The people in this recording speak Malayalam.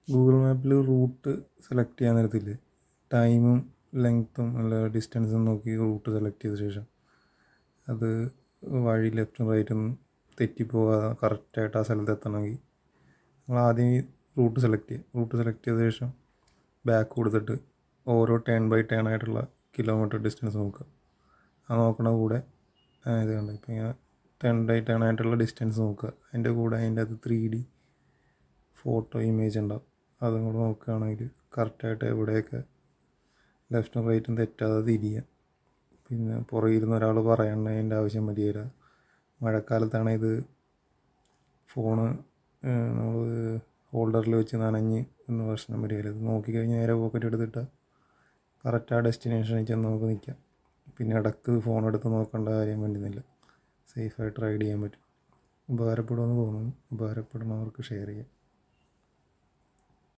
ഗൂഗിൾ മാപ്പിൽ റൂട്ട് സെലക്ട് ചെയ്യാൻ നേരത്തില്ലേ, ടൈമും ലെങ്ത്തും അല്ല ഡിസ്റ്റൻസും നോക്കി റൂട്ട് സെലക്ട് ചെയ്ത ശേഷം അത് വഴി ലെഫ്റ്റും റൈറ്റും തെറ്റിപ്പോകാതെ കറക്റ്റായിട്ട് ആ സ്ഥലത്ത് എത്തണമെങ്കിൽ നമ്മൾ ആദ്യം ഈ റൂട്ട് സെലക്ട് ചെയ്യുക. റൂട്ട് സെലക്ട് ചെയ്ത ശേഷം ബാക്ക് കൊടുത്തിട്ട് ഓരോ ടേൺ ബൈ ടേൺ ആയിട്ടുള്ള കിലോമീറ്റർ ഡിസ്റ്റൻസ് നോക്കുക. ആ നോക്കണ കൂടെ ഇത് കണ്ട് ഇപ്പം ഇങ്ങനെ ടേൺ ബൈ ടേൺ ആയിട്ടുള്ള ഡിസ്റ്റൻസ് നോക്കുക. അതിൻ്റെ കൂടെ അതിൻ്റെ അത് 3D ഫോട്ടോ ഇമേജ് ഉണ്ടാവും. അതും കൂടെ നോക്കുകയാണെങ്കിൽ കറക്റ്റായിട്ട് എവിടെയൊക്കെ ലെഫ്റ്റും റൈറ്റും തെറ്റാതെ തിരിയുക. പിന്നെ പുറകിരുന്ന് ഒരാൾ പറയണതിൻ്റെ ആവശ്യം വരികയില്ല. മഴക്കാലത്താണ് ഇത് ഫോണ് നമ്മൾ ഹോൾഡറിൽ വെച്ച് നനഞ്ഞ് ഒന്നും പ്രശ്നം വരികയില്ല. ഇത് നോക്കിക്കഴിഞ്ഞ് നേരെ പോക്കറ്റ് എടുത്തിട്ട് കറക്റ്റ് ആ ഡെസ്റ്റിനേഷനിൽ ചെന്ന് നമുക്ക് നിൽക്കാം. പിന്നെ ഇടയ്ക്ക് ഫോൺ എടുത്ത് നോക്കേണ്ട കാര്യം വരുന്നില്ല. സേഫായിട്ട് റൈഡ് ചെയ്യാൻ പറ്റും. ഉപകാരപ്പെടുമെന്ന് തോന്നുന്നു. ഉപകാരപ്പെടുന്നവർക്ക് ഷെയർ ചെയ്യാം.